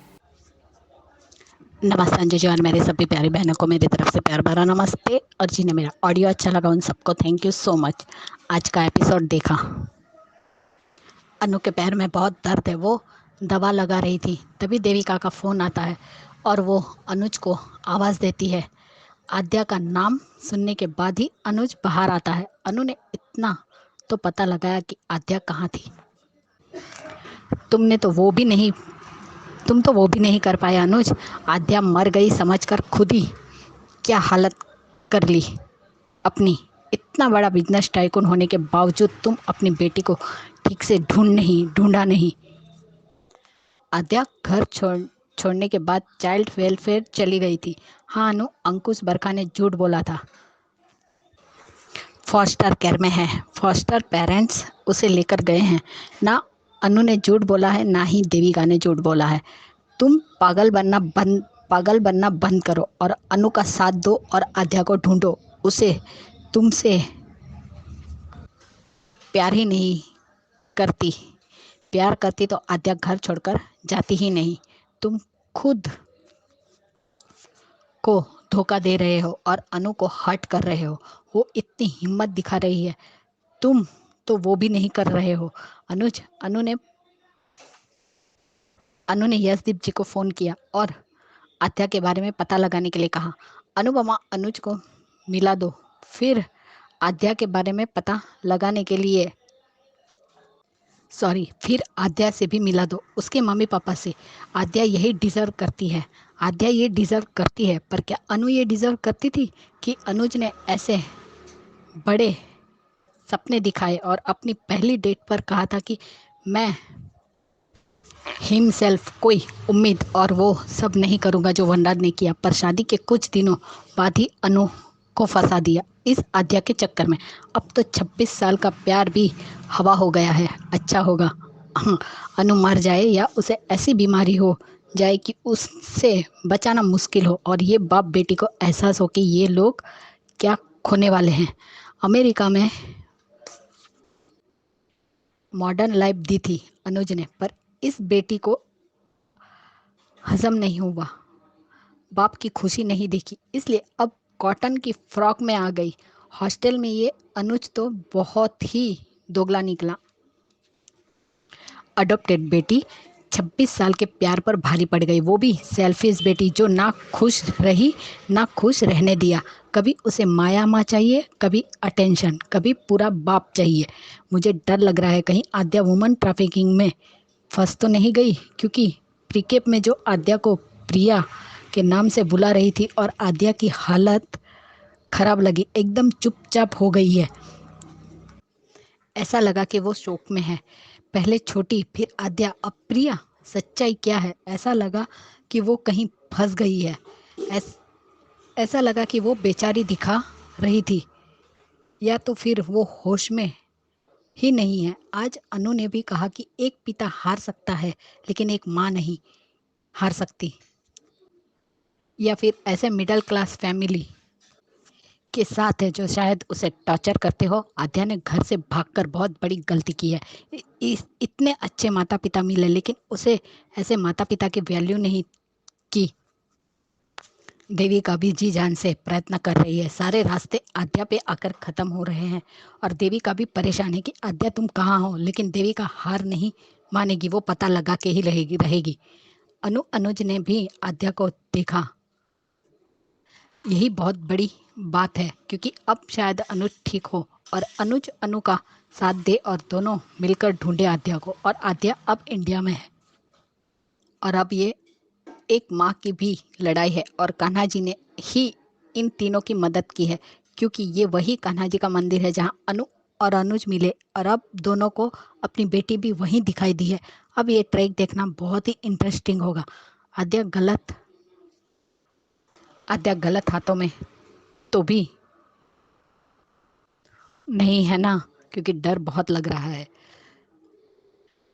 नमस्ते अंजू जी और मेरे सभी प्यारी बहनों को मेरी तरफ से प्यार भरा नमस्ते। और जिन्हें मेरा ऑडियो अच्छा लगा उन सबको थैंक यू सो मच। आज का एपिसोड देखा, अनु के पैर में बहुत दर्द है, वो दवा लगा रही थी, तभी देविका का फ़ोन आता है और वो अनुज को आवाज़ देती है। आद्या का नाम सुनने के बाद ही अनुज बाहर आता है। अनु ने इतना तो पता लगाया कि आद्या कहाँ थी। तुम तो वो भी नहीं कर पाए अनुज। आद्या मर गई समझकर खुद ही क्या हालत कर ली अपनी। इतना बड़ा बिजनेस टाइकून होने के बावजूद तुम अपनी बेटी को ठीक से ढूंढा नहीं। आद्या घर छोड़ने के बाद चाइल्ड वेलफेयर चली गई थी। हाँ अनु, अंकुश बरखा ने झूठ बोला था, फॉस्टर केयर में है, फॉस्टर पेरेंट्स उसे लेकर गए हैं। ना अनु ने झूठ बोला है, ना ही देविका ने झूठ बोला है। तुम पागल बनना बंद करो और अनु का साथ दो और आद्या को ढूंढो। उसे तुमसे प्यार ही नहीं करती प्यार करती तो आद्या घर छोड़कर जाती ही नहीं। तुम खुद को धोखा दे रहे हो और अनु को हर्ट कर रहे हो। वो इतनी हिम्मत दिखा रही है, तुम तो वो भी नहीं कर रहे हो। अनु ने यशदीप जी को फोन किया और आद्या के बारे में पता लगाने के लिए कहा। अनुपमा अनुज को मिला दो, फिर आद्या के बारे में पता लगाने के लिए फिर आद्या से भी मिला दो, उसके मम्मी पापा से। आद्या यही डिजर्व करती है। आद्या ये डिजर्व करती है, पर क्या अनु ये डिजर्व करती थी कि अनुज ने ऐसे बड़े सपने दिखाए और अपनी पहली डेट पर कहा था कि मैं हिमसेल्फ कोई उम्मीद और वो सब नहीं करूँगा जो वनराज ने किया। पर शादी के कुछ दिनों बाद ही अनु को फंसा दिया इस आद्या के चक्कर में। अब तो 26 साल का प्यार भी हवा हो गया है। अच्छा होगा अनु मर जाए या उसे ऐसी बीमारी हो जाए कि उससे बचाना मुश्किल हो और ये बाप बेटी को एहसास हो कि ये लोग क्या खोने वाले हैं। अमेरिका में मॉडर्न लाइफ दी थी अनुज ने, पर इस बेटी को हजम नहीं हुआ, बाप की खुशी नहीं देखी, इसलिए अब कॉटन की फ्रॉक में आ गई। हॉस्टल में ये अनुज तो बहुत ही दोगला निकला। अडॉप्टेड बेटी 26 साल के प्यार पर भारी पड़ गई, वो भी सेल्फिश बेटी जो ना खुश रही ना खुश रहने दिया। कभी उसे माया माँ चाहिए, कभी अटेंशन, कभी पूरा बाप चाहिए। मुझे डर लग रहा है कहीं आद्या वुमन ट्रैफिकिंग में फंस तो नहीं गई, क्योंकि प्रीकेप में जो आद्या को प्रिया के नाम से बुला रही थी और आद्या की हालत खराब लगी, एकदम चुपचाप हो गई है। ऐसा लगा कि वो शोक में है। पहले छोटी, फिर आद्या, अब प्रिया। सच्चाई क्या है? ऐसा लगा कि वो कहीं फंस गई है। ऐसा लगा कि वो बेचारी दिखा रही थी, या तो फिर वो होश में ही नहीं है। आज अनु ने भी कहा कि एक पिता हार सकता है लेकिन एक माँ नहीं हार सकती। या फिर ऐसे मिडिल क्लास फैमिली के साथ है जो शायद उसे टॉर्चर करते हो। आद्या ने घर से भागकर बहुत बड़ी गलती की है। इतने अच्छे माता पिता मिले लेकिन उसे ऐसे माता पिता की वैल्यू नहीं की। देविका भी जी जान से प्रयत्न कर रही है। सारे रास्ते आद्या पे आकर खत्म हो रहे हैं और देविका भी परेशान है कि आद्या तुम कहाँ हो, लेकिन देविका हार नहीं मानेगी, वो पता लगा के ही रहेगी। अनुज ने भी आद्या को देखा, यही बहुत बड़ी बात है, क्योंकि अब शायद अनुज ठीक हो और अनुज अनु का साथ दे और दोनों मिलकर ढूंढे आद्या को। और आद्या अब इंडिया में है और अब ये एक माँ की भी लड़ाई है और कान्हा जी ने ही इन तीनों की मदद की है, क्योंकि ये वही कान्हा जी का मंदिर है जहाँ अनु और अनुज मिले और अब दोनों को अपनी बेटी भी वहीं दिखाई दी है। अब ये ट्रैक देखना बहुत ही इंटरेस्टिंग होगा। आद्या गलत हाथों में तो भी नहीं है ना, क्योंकि डर बहुत लग रहा है।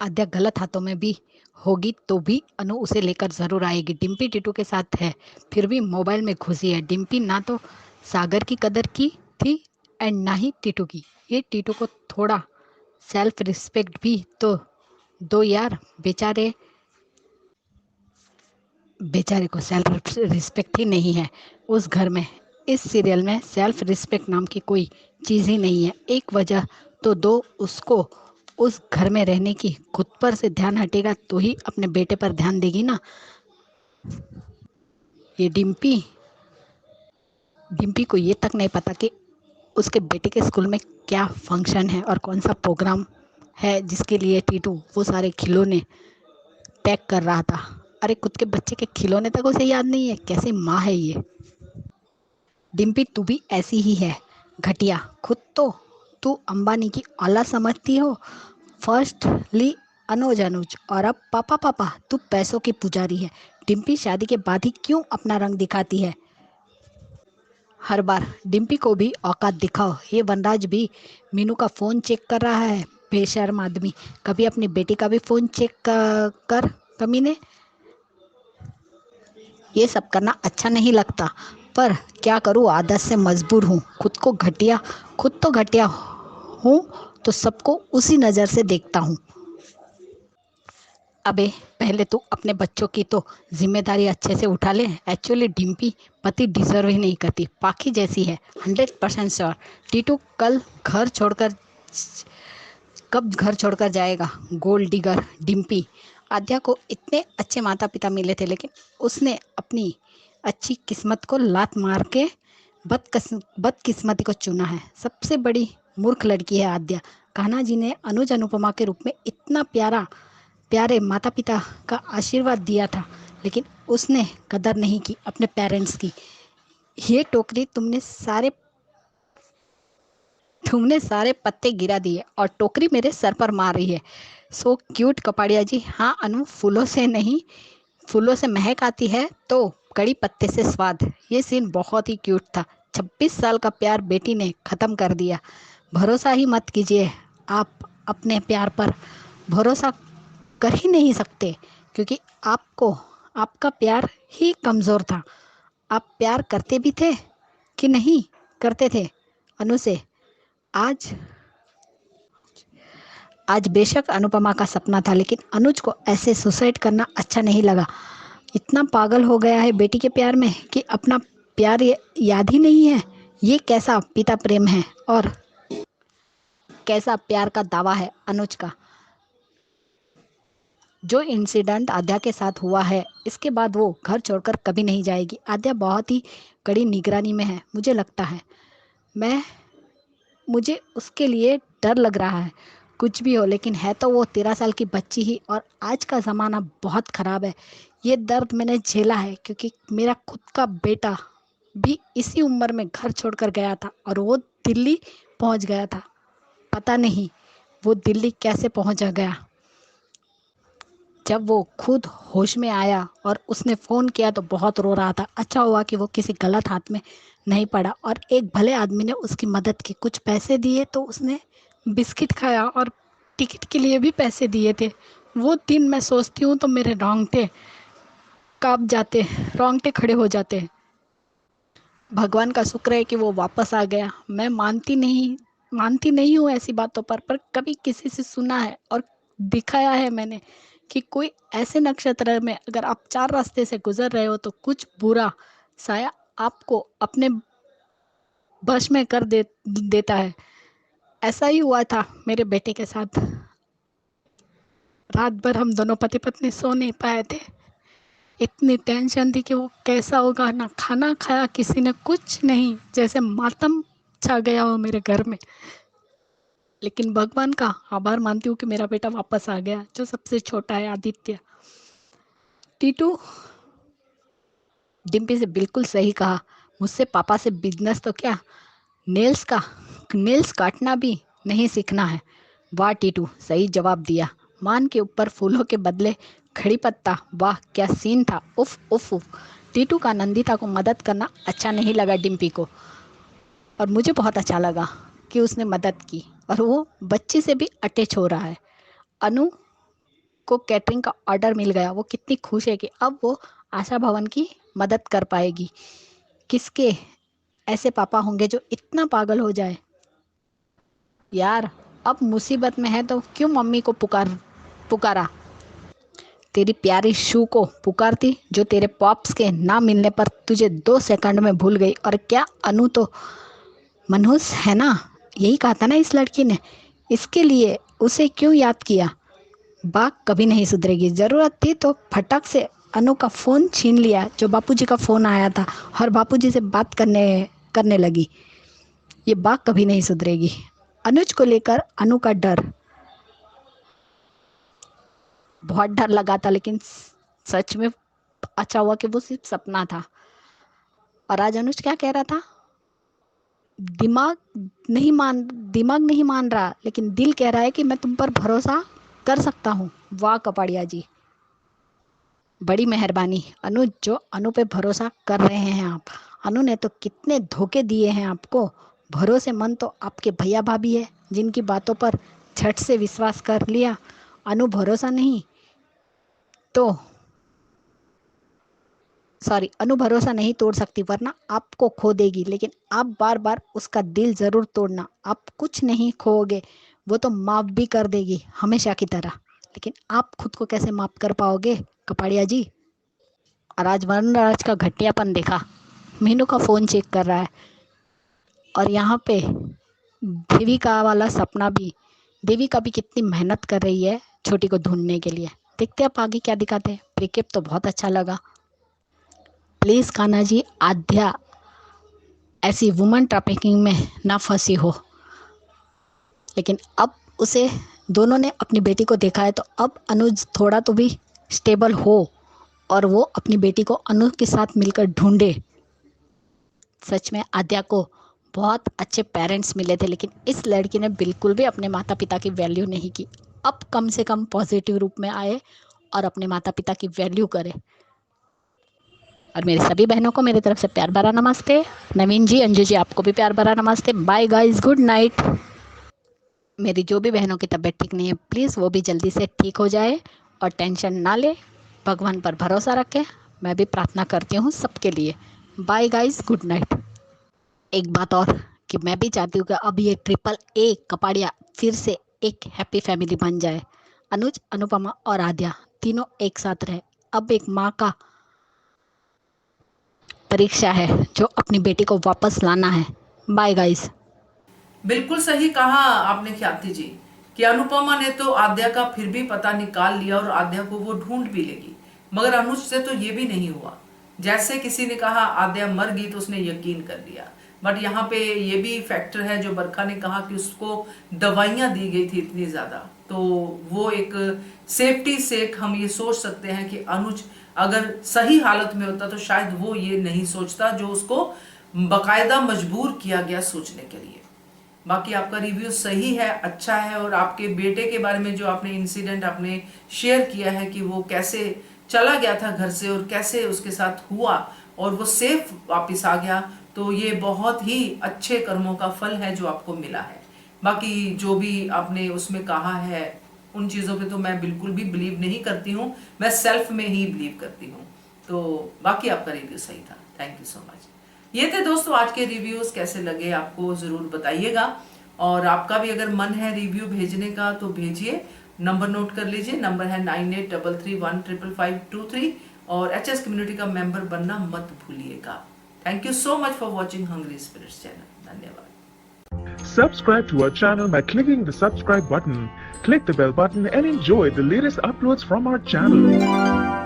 आद्या गलत हाथों में भी होगी तो भी अनु उसे लेकर जरूर आएगी। डिम्पी टीटू के साथ है, फिर भी मोबाइल में घुसी है। डिम्पी ना तो सागर की कदर की थी एंड ना ही टीटू की। ये टीटू को थोड़ा सेल्फ रिस्पेक्ट भी तो दो यार। बेचारे को सेल्फ रिस्पेक्ट ही नहीं है उस घर में। इस सीरियल में सेल्फ रिस्पेक्ट नाम की कोई चीज़ ही नहीं है। एक वजह तो दो उसको उस घर में रहने की। खुद पर से ध्यान हटेगा तो ही अपने बेटे पर ध्यान देगी ना। ये डिम्पी को ये तक नहीं पता कि उसके बेटे के स्कूल में क्या फंक्शन है और कौन सा प्रोग्राम है जिसके लिए टीटू वो सारे खिलौने पैक कर रहा था। अरे खुद के बच्चे के खिलौने तक उसे याद नहीं है। कैसी माँ है ये। डिम्पी तू भी ऐसी ही है, घटिया। खुद तो तू अंबानी की औलाद समझती हो। फर्स्टली अनुज और अब पापा तू पैसों की पुजारी है। डिम्पी शादी के बाद ही क्यों अपना रंग दिखाती है? हर बार डिम्पी को भी औकात दिखाओ। ये वनराज भी मीनू का फ़ोन चेक कर रहा है, बेशर्म आदमी। कभी अपनी बेटी का भी फ़ोन चेक कर कमीने। ये सब करना अच्छा नहीं लगता, पर क्या करूँ, आदत से मजबूर हूँ। खुद तो घटिया हूँ तो सबको उसी नज़र से देखता हूँ। अबे पहले तू अपने बच्चों की तो जिम्मेदारी अच्छे से उठा ले। एक्चुअली डिम्पी पति डिजर्व ही नहीं करती, पाखी जैसी है। 100% श्योर। टीटू कब घर छोड़कर जाएगा? Gold digger Dimpy. आद्या को इतने अच्छे माता पिता मिले थे, लेकिन उसने अपनी अच्छी किस्मत को लात मार के बदकिस्मती को चुना है। सबसे बड़ी मूर्ख लड़की है आद्या। कान्हा जी ने अनुज अनुपमा के रूप में इतना प्यारे माता पिता का आशीर्वाद दिया था, लेकिन उसने कदर नहीं की अपने पेरेंट्स की। ये टोकरी तुमने सारे पत्ते गिरा दिए और टोकरी मेरे सर पर मार रही है। सो क्यूट कपाड़िया जी। हाँ अनु, फूलों से महक आती है तो कड़ी पत्ते से स्वाद। ये सीन बहुत ही क्यूट था। 26 साल का प्यार बेटी ने खत्म कर दिया। भरोसा ही मत कीजिए, आप अपने प्यार पर भरोसा कर ही नहीं सकते, क्योंकि आपका प्यार ही कमज़ोर था। आप प्यार करते भी थे कि नहीं करते थे अनु से? आज बेशक अनुपमा का सपना था, लेकिन अनुज को ऐसे सुसाइड करना अच्छा नहीं लगा। इतना पागल हो गया है बेटी के प्यार में कि अपना प्यार याद ही नहीं है। ये कैसा पिता प्रेम है और कैसा प्यार का दावा है अनुज का। जो इंसिडेंट आद्या के साथ हुआ है, इसके बाद वो घर छोड़कर कभी नहीं जाएगी। आद्या बहुत ही कड़ी निगरानी में है, मुझे लगता है। मुझे उसके लिए डर लग रहा है। कुछ भी हो, लेकिन है तो वो 13 साल की बच्ची ही, और आज का ज़माना बहुत ख़राब है। ये दर्द मैंने झेला है, क्योंकि मेरा खुद का बेटा भी इसी उम्र में घर छोड़कर गया था और वो दिल्ली पहुंच गया था। पता नहीं वो दिल्ली कैसे पहुंच गया। जब वो खुद होश में आया और उसने फ़ोन किया तो बहुत रो रहा था। अच्छा हुआ कि वो किसी गलत हाथ में नहीं पड़ा और एक भले आदमी ने उसकी मदद की। कुछ पैसे दिए तो उसने बिस्किट खाया और टिकट के लिए भी पैसे दिए थे। वो दिन मैं सोचती हूँ तो मेरे रोंगटे कांप जाते, रोंगटे खड़े हो जाते। भगवान का शुक्र है कि वो वापस आ गया। मैं मानती नहीं हूँ ऐसी बातों पर कभी किसी से सुना है और दिखाया है मैंने कि कोई ऐसे नक्षत्र में अगर आप 4 रास्ते से गुजर रहे हो तो कुछ बुरा साया आपको अपने बश में कर देता है। ऐसा ही हुआ था मेरे बेटे के साथ। रात भर हम दोनों पति पत्नी सो नहीं पाए थे। इतनी टेंशन थी कि वो कैसा होगा। ना खाना खाया किसी ने, कुछ नहीं, जैसे मातम छा गया हो मेरे घर में। लेकिन भगवान का आभार मानती हूँ कि मेरा बेटा वापस आ गया, जो सबसे छोटा है, आदित्य। टीटू डिम्पी से बिल्कुल सही कहा। मुझसे पापा से बिजनेस तो क्या, नेल्स काटना भी नहीं सीखना है। वाह टीटू, सही जवाब दिया। मान के ऊपर फूलों के बदले खड़ी पत्ता, वाह क्या सीन था। उफ उफ उफ। टीटू का नंदिता को मदद करना अच्छा नहीं लगा डिम्पी को, और मुझे बहुत अच्छा लगा कि उसने मदद की और वो बच्ची से भी अटैच हो रहा है। अनु को कैटरिंग का ऑर्डर मिल गया। वो कितनी खुश है कि अब वो आशा भवन की मदद कर पाएगी। किसके ऐसे पापा होंगे जो इतना पागल हो जाए। यार अब मुसीबत में है तो क्यों मम्मी को पुकारा। तेरी प्यारी शू को पुकारती, जो तेरे पॉप्स के ना मिलने पर तुझे 2 सेकंड में भूल गई। और क्या अनु तो मनहूस है ना, यही कहा था ना इस लड़की ने। इसके लिए उसे क्यों याद किया। बात कभी नहीं सुधरेगी। ज़रूरत थी तो फटक से अनु का फ़ोन छीन लिया, जो बापूजी का फ़ोन आया था, और बापूजी से बात करने लगी। ये बात कभी नहीं सुधरेगी। अनुज को लेकर अनु का डर, बहुत डर लगा था, लेकिन सच में अच्छा हुआ कि वो सिर्फ सपना था। और आज अनुज क्या कह रहा था, दिमाग नहीं मान रहा, लेकिन दिल कह रहा है कि मैं तुम पर भरोसा कर सकता हूँ। वाह कपाड़िया जी, बड़ी मेहरबानी। अनुज, जो अनु पे भरोसा कर रहे हैं आप। अनु ने तो कितने धोखे दिए हैं आपको। भरोसेमंद तो आपके भैया भाभी है, जिनकी बातों पर झट से विश्वास कर लिया। अनु भरोसा नहीं तोड़ सकती, वरना आपको खो देगी। लेकिन आप बार बार उसका दिल जरूर तोड़ना। आप कुछ नहीं खोओगे, वो तो माफ भी कर देगी हमेशा की तरह। लेकिन आप खुद को कैसे माफ कर पाओगे कपाड़िया जी। और आज वनराज का घटियापन देखा, मीनू का फ़ोन चेक कर रहा है और यहाँ पे देविका वाला सपना भी, देविका भी कितनी मेहनत कर रही है छोटी को ढूंढने के लिए। देखते हैं आप आगे क्या दिखाते हैं। प्रीकेप तो बहुत अच्छा लगा। प्लीज़ कान्हा जी, आध्या ऐसी वुमन ट्रैफिकिंग में ना फंसी हो। लेकिन अब उसे, दोनों ने अपनी बेटी को देखा है तो अब अनुज थोड़ा तो भी स्टेबल हो और वो अपनी बेटी को अनुज के साथ मिलकर ढूंढे। सच में आद्या को बहुत अच्छे पेरेंट्स मिले थे, लेकिन इस लड़की ने बिल्कुल भी अपने माता पिता की वैल्यू नहीं की। अब कम से कम पॉजिटिव रूप में आए और अपने माता पिता की वैल्यू करे। और मेरी सभी बहनों को मेरी तरफ से प्यार भरा नमस्ते। नवीन जी, अंजू जी, आपको भी प्यार भरा नमस्ते। Bye guys, good night. मेरी जो भी बहनों की तबीयत ठीक नहीं है, प्लीज़ वो भी जल्दी से ठीक हो जाए और टेंशन ना ले, भगवान पर भरोसा रखें। मैं भी प्रार्थना करती हूँ सबके लिए। Bye guys, good night. एक बात और कि मैं भी चाहती हूँ कि अब ये ट्रिपल ए कपाड़िया फिर से एक हैप्पी फैमिली बन जाए। अनुज, अनुपमा और आद्या तीनों एक साथ रहे। अब एक माँ का परीक्षा है जो अपनी बेटी को वापस लाना है। Bye guys. बिल्कुल सही कहा आपने ख्याति जी कि अनुपमा ने तो आद्या का फिर भी पता निकाल लिया और आद्या को वो ढूंढ भी लेगी, मगर अनुज से तो ये भी नहीं हुआ। जैसे किसी ने कहा आद्या मर गई तो उसने यकीन कर लिया, बट यहाँ पे ये भी फैक्टर है जो बरखा ने कहा कि उसको दवाइयां दी गई थी इतनी ज्यादा, तो वो एक सेफ्टी से हम ये सोच सकते हैं कि अनुज अगर सही हालत में होता तो शायद वो ये नहीं सोचता जो उसको बकायदा मजबूर किया गया सोचने के लिए। बाकी आपका रिव्यू सही है, अच्छा है, और आपके बेटे के बारे में जो आपने इंसिडेंट आपने शेयर किया है कि वो कैसे चला गया था घर से और कैसे उसके साथ हुआ और वो सेफ वापस आ गया, तो ये बहुत ही अच्छे कर्मों का फल है जो आपको मिला है। बाकी जो भी आपने उसमें कहा है उन चीज़ों पे तो मैं बिल्कुल भी बिलीव नहीं करती हूँ, मैं सेल्फ में ही बिलीव करती हूँ। तो बाकी आपका रिव्यू सही था, थैंक यू सो मच। ये थे दोस्तों आज के रिव्यूज, कैसे लगे आपको जरूर बताइएगा। और आपका भी अगर मन है रिव्यू भेजने का तो भेजिए, नंबर नोट कर लीजिए, नंबर है 9833155523 और HS कम्युनिटी का मेंबर बनना मत भूलिएगा। Thank you so much for watching Hungry Spirits channel. धन्यवाद। Subscribe to our channel by clicking the subscribe button. Click the bell button and enjoy the latest uploads from our channel.